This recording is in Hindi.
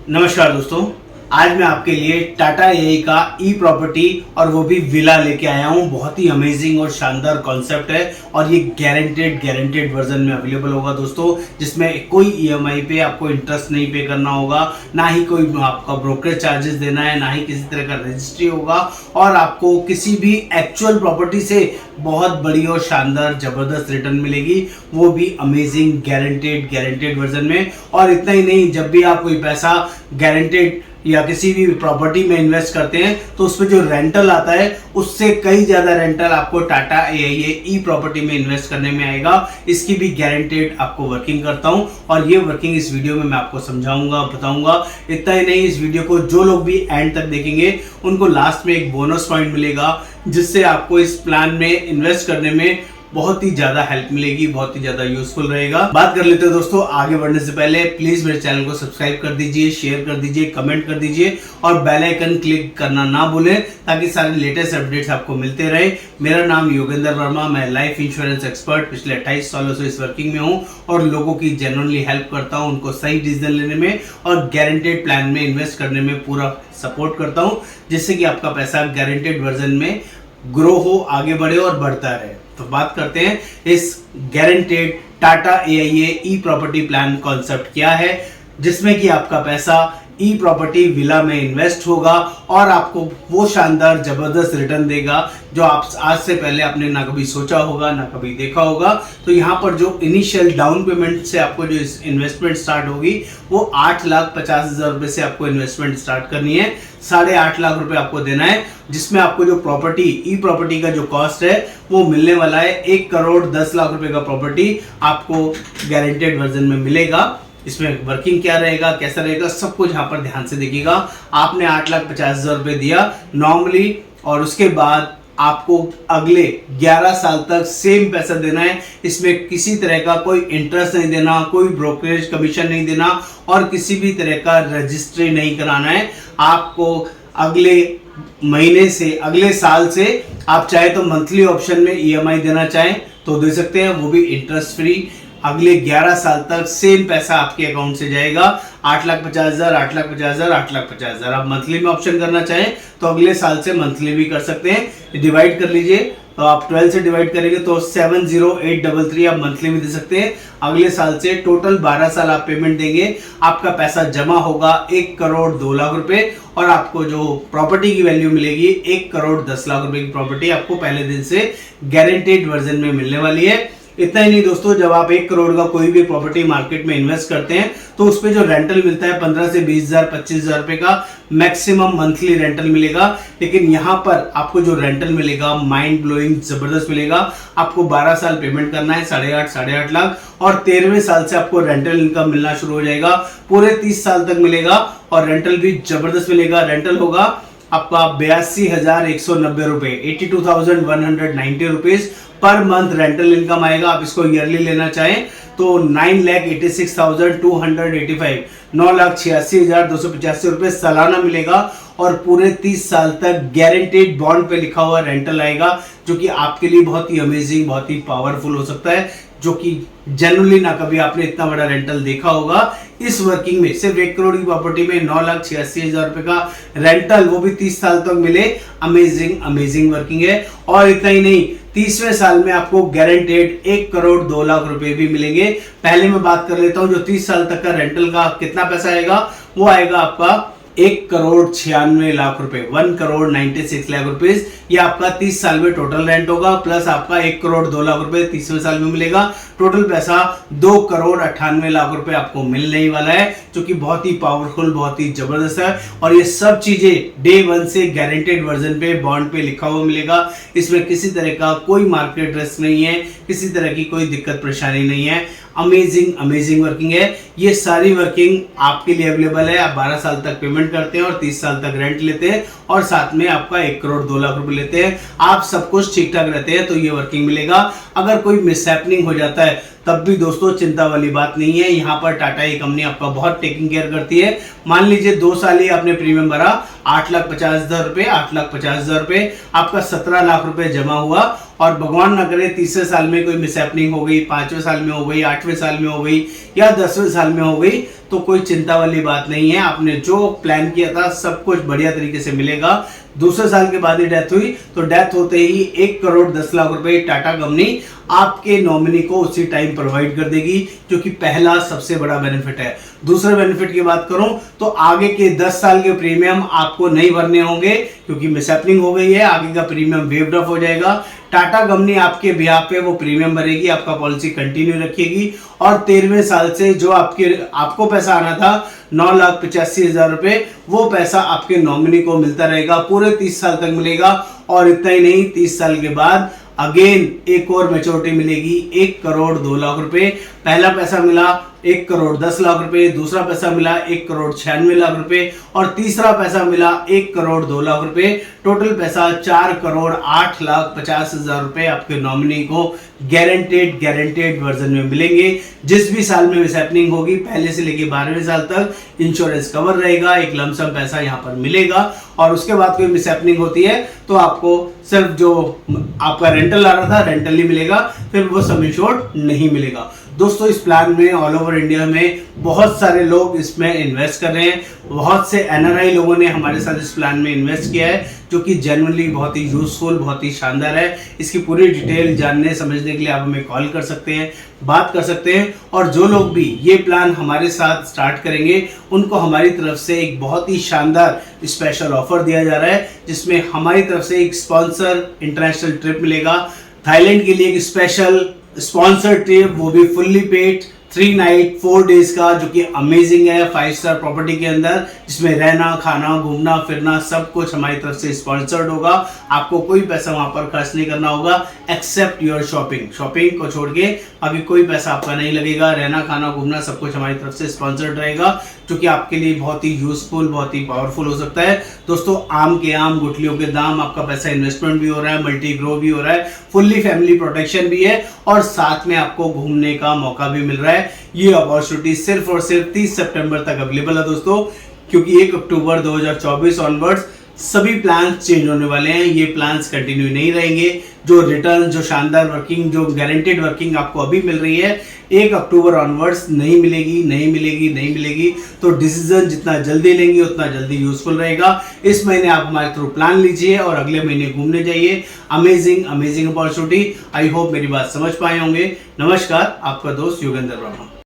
नमस्कार दोस्तों, आज मैं आपके लिए टाटा एआई का ई प्रॉपर्टी और वो भी विला लेके आया हूँ। बहुत ही अमेजिंग और शानदार कॉन्सेप्ट है और ये गारंटेड वर्जन में अवेलेबल होगा दोस्तों, जिसमें कोई ईएमआई पे आपको इंटरेस्ट नहीं पे करना होगा, ना ही कोई आपका ब्रोकरेज चार्जेस देना है, ना ही किसी तरह का रजिस्ट्री होगा और आपको किसी भी एक्चुअल प्रॉपर्टी से बहुत बड़ी और शानदार जबरदस्त रिटर्न मिलेगी, वो भी अमेजिंग गारंटेड वर्जन में। और इतना ही नहीं, जब भी आप कोई पैसा गारंटेड या किसी भी प्रॉपर्टी में इन्वेस्ट करते हैं तो उसमें जो रेंटल आता है उससे कई ज्यादा रेंटल आपको टाटा एआई ई प्रॉपर्टी में इन्वेस्ट करने में आएगा। इसकी भी गारंटेड आपको वर्किंग करता हूं और ये वर्किंग इस वीडियो में मैं आपको समझाऊंगा, बताऊंगा। इतना ही नहीं, इस वीडियो को जो लोग भी एंड तक देखेंगे उनको लास्ट में एक बोनस पॉइंट मिलेगा, जिससे आपको इस प्लान में इन्वेस्ट करने में बहुत ही ज्यादा हेल्प मिलेगी, बहुत ही ज्यादा यूजफुल रहेगा। बात कर लेते हैं दोस्तों। आगे बढ़ने से पहले प्लीज मेरे चैनल को सब्सक्राइब कर दीजिए, शेयर कर दीजिए, कमेंट कर दीजिए और बेल आइकन क्लिक करना ना भूलें, ताकि सारे लेटेस्ट अपडेट्स आपको मिलते रहे। मेरा नाम योगेंद्र वर्मा, मैं लाइफ इंश्योरेंस एक्सपर्ट पिछले 28 सालों से इस वर्किंग में हूँ और लोगों की जेन्युइनली हेल्प करता हूँ, उनको सही डिसीजन लेने में और गारंटेड प्लान में इन्वेस्ट करने में पूरा सपोर्ट करता हूँ, जिससे कि आपका पैसा गारंटेड वर्जन में ग्रो हो, आगे बढ़े और बढ़ता रहे। तो बात करते हैं इस गारंटेड टाटा एआई ई प्रॉपर्टी प्लान कॉन्सेप्ट क्या है, जिसमें कि आपका पैसा ई प्रॉपर्टी विला में इन्वेस्ट होगा और आपको वो शानदार जबरदस्त रिटर्न देगा जो आप आज से पहले आपने ना कभी सोचा होगा, ना कभी देखा होगा। तो यहाँ पर जो इनिशियल डाउन पेमेंट से आपको जो इन्वेस्टमेंट स्टार्ट होगी वो 8,50,000 रुपए से आपको इन्वेस्टमेंट स्टार्ट करनी है। 8.5 लाख रुपए आपको देना है, जिसमें आपको जो प्रॉपर्टी ई प्रॉपर्टी का जो कॉस्ट है वो मिलने वाला है 1,10,00,000 रुपए का प्रॉपर्टी आपको गारंटेड वर्जन में मिलेगा। इसमें वर्किंग क्या रहेगा, कैसा रहेगा, सब कुछ यहाँ पर ध्यान से देखिएगा। आपने 8,50,000 रुपए दिया नॉर्मली और उसके बाद आपको अगले 11 साल तक सेम पैसा देना है। इसमें किसी तरह का कोई इंटरेस्ट नहीं देना, कोई ब्रोकरेज कमीशन नहीं देना और किसी भी तरह का रजिस्ट्री नहीं कराना है। आपको अगले महीने से, अगले साल से आप चाहे तो मंथली ऑप्शन में ईएमआई देना चाहें तो दे सकते हैं, वो भी इंटरेस्ट फ्री। अगले 11 साल तक सेम पैसा आपके अकाउंट से जाएगा। 8,50,000, 8,50,000, 8,50,000। आप मंथली में ऑप्शन करना चाहें तो अगले साल से मंथली भी कर सकते हैं। डिवाइड कर लीजिए, तो आप 12 से डिवाइड करेंगे तो 70833 आप मंथली में दे सकते हैं। अगले साल से टोटल 12 साल आप पेमेंट देंगे, आपका पैसा जमा होगा 1,02,00,000 रुपए और आपको जो प्रॉपर्टी की वैल्यू मिलेगी 1,10,00,000 रुपए की प्रॉपर्टी आपको पहले दिन से गारंटेड वर्जन में मिलने वाली है। इतना ही नहीं दोस्तों, जब आप 1 करोड़ का कोई भी प्रॉपर्टी मार्केट में इन्वेस्ट करते हैं तो उस पे जो रेंटल मिलता है 15 से 20,000, 25,000 रुपए का मैक्सिमम मंथली रेंटल मिलेगा। लेकिन यहाँ पर आपको जो रेंटल मिलेगा माइंड ब्लोइंग जबरदस्त मिलेगा। आपको 12 साल पेमेंट करना है, 8.5 लाख और 13वें साल से आपको रेंटल इनकम मिलना शुरू हो जाएगा। पूरे 30 साल तक मिलेगा और रेंटल भी जबरदस्त मिलेगा। रेंटल होगा आपका 82,190 रुपए, 82,190 rupees per month rental income आएगा। आप इसको ईयरली लेना चाहें तो 9,86,285, 9,86,285 रुपए सालाना मिलेगा और पूरे 30 साल तक गारंटेड बॉन्ड पे लिखा हुआ रेंटल आएगा, जो कि आपके लिए बहुत ही अमेजिंग, बहुत ही पावरफुल हो सकता है, जो कि जनरली ना कभी आपने इतना बड़ा रेंटल देखा होगा। इस वर्किंग में सिर्फ 1 करोड़ की प्रॉपर्टी में 9,86,000 रुपए का रेंटल, वो भी 30 साल तक मिले, अमेजिंग वर्किंग है। और इतना ही नहीं, 30वें साल में आपको गारंटेड 1,02,00,000 रुपए भी मिलेंगे। पहले मैं बात कर लेता हूं जो 30 साल तक का रेंटल का कितना पैसा आएगा। वो आएगा आपका 1,96,00,000 रुपए, 1,96,00,000 रुपीज। ये आपका 30 साल में टोटल रेंट होगा, प्लस आपका 1,02,00,000 रुपए 30वें साल में मिलेगा। टोटल पैसा 2,98,00,000 रुपए आपको मिलने ही वाला है, जो कि बहुत ही पावरफुल, बहुत ही जबरदस्त है। और ये सब चीजें डे 1 से गारंटेड वर्जन पे बॉन्ड पे लिखा हुआ मिलेगा। इसमें किसी तरह का कोई मार्केट रिस्क नहीं है, किसी तरह की कोई दिक्कत परेशानी नहीं है। अमेजिंग वर्किंग है। ये सारी वर्किंग आपके लिए अवेलेबल है। आप 12 साल तक पेमेंट करते हैं और 30 साल तक रेंट लेते हैं और साथ में आपका 1,02,00,000 रुपए लेते हैं। आप सब कुछ ठीक ठाक रहते हैं तो ये वर्किंग मिलेगा। अगर कोई मिसहैपनिंग हो जाता है तब भी दोस्तों चिंता वाली बात नहीं है। यहाँ पर टाटा ये कंपनी आपका बहुत टेकिंग केयर करती है। मान लीजिए 2 साल ही आपने प्रीमियम भरा 8,50,000 रुपए, 8,50,000 रुपए, आपका 17 लाख रुपए जमा हुआ और भगवान ना करे तीसरे साल में कोई मिसहैपनिंग हो गई, 5वें साल में हो गई, 8वें साल में हो गई या 10वें साल में हो गई, तो कोई चिंता वाली बात नहीं है। आपने जो प्लान किया था सब कुछ बढ़िया तरीके से मिलेगा। दूसरे साल के बाद ही डेथ हुई तो डेथ होते ही 1,10,00,000 रुपए टाटा कंपनी आपके नॉमिनी को उसी टाइम प्रोवाइड कर देगी, जो कि पहला सबसे बड़ा बेनिफिट है। दूसरे बेनिफिट की बात करूं तो आगे के 10 साल के प्रीमियम आपको नहीं भरने होंगे, क्योंकि मिसहैपनिंग हो गई है। आगे का प्रीमियम वेव्ड ऑफ हो जाएगा। टाटा कंपनी आपके बिहाफ पे वो प्रीमियम भरेगी, आपका पॉलिसी कंटिन्यू रखेगी और 13वें साल से जो आपको पैसा आना था 9,85,000 रुपए, वो पैसा आपके नॉमिनी को मिलता रहेगा, पूरे 30 साल तक मिलेगा। और इतना ही नहीं, 30 साल के बाद अगेन एक और मैच्योरिटी मिलेगी 1,02,00,000 रुपए। पहला पैसा मिला 1,10,00,000 रुपए, दूसरा पैसा मिला 1,96,00,000 रुपए और तीसरा पैसा मिला 1,02,00,000 रुपए। टोटल पैसा 4,08,50,000 रुपए आपके नॉमिनी को गारंटेड वर्जन में मिलेंगे। जिस भी साल में मिसहैपनिंग होगी, पहले से लेके 12वें साल तक इंश्योरेंस कवर रहेगा, एक लमसम पैसा यहाँ पर मिलेगा। और उसके बाद कोई मिसहैपनिंग होती है तो आपको सिर्फ जो आपका रेंटल आ रहा था रेंटल ही मिलेगा, फिर वो सम इंश्योर्ड नहीं मिलेगा। दोस्तों, इस प्लान में ऑल ओवर इंडिया में बहुत सारे लोग इसमें इन्वेस्ट कर रहे हैं। बहुत से एनआरआई लोगों ने हमारे साथ इस प्लान में इन्वेस्ट किया है, जो कि जेन्युइनली बहुत ही यूजफुल, बहुत ही शानदार है। इसकी पूरी डिटेल जानने समझने के लिए आप हमें कॉल कर सकते हैं, बात कर सकते हैं। और जो लोग भी ये प्लान हमारे साथ स्टार्ट करेंगे, उनको हमारी तरफ से एक बहुत ही शानदार स्पेशल ऑफर दिया जा रहा है, जिसमें हमारी तरफ से एक स्पॉन्सर इंटरनेशनल ट्रिप मिलेगा थाईलैंड के लिए, एक स्पेशल स्पॉन्सर ट्रिप, वो भी फुल्ली पेड 3 नाइट 4 डेज का, जो कि अमेजिंग है 5 स्टार प्रॉपर्टी के अंदर, जिसमें रहना, खाना, घूमना फिरना सब कुछ हमारी तरफ से स्पॉन्सर्ड होगा। आपको कोई पैसा वहां पर खर्च नहीं करना होगा एक्सेप्ट योर शॉपिंग को छोड़ के बाकी कोई पैसा आपका नहीं लगेगा। रहना, खाना, घूमना सब कुछ हमारी तरफ से स्पॉन्सर्ड रहेगा, जो कि आपके लिए बहुत ही यूजफुल, बहुत ही पावरफुल हो सकता है। दोस्तों, आम के आम गुठलियों के दाम, आपका पैसा इन्वेस्टमेंट भी हो रहा है, मल्टी ग्रो भी हो रहा है, फुल्ली फैमिली प्रोटेक्शन भी है और साथ में आपको घूमने का मौका भी मिल रहा है। ये अपॉर्चुनिटी सिर्फ और सिर्फ 30 सितंबर तक अवेलेबल है दोस्तों, क्योंकि 1 अक्टूबर 2024 ऑनवर्ड्स सभी प्लान्स चेंज होने वाले हैं। ये प्लान्स कंटिन्यू नहीं रहेंगे। जो रिटर्न, जो शानदार वर्किंग, जो गारंटेड वर्किंग आपको अभी मिल रही है, 1 अक्टूबर ऑनवर्ड्स नहीं मिलेगी। तो डिसीजन जितना जल्दी लेंगे उतना जल्दी यूजफुल रहेगा। इस महीने आप हमारे थ्रू प्लान लीजिए और अगले महीने घूमने जाइए। Amazing opportunity. आई होप मेरी बात समझ पाए होंगे। नमस्कार, आपका दोस्त योगेंद्र वर्मा।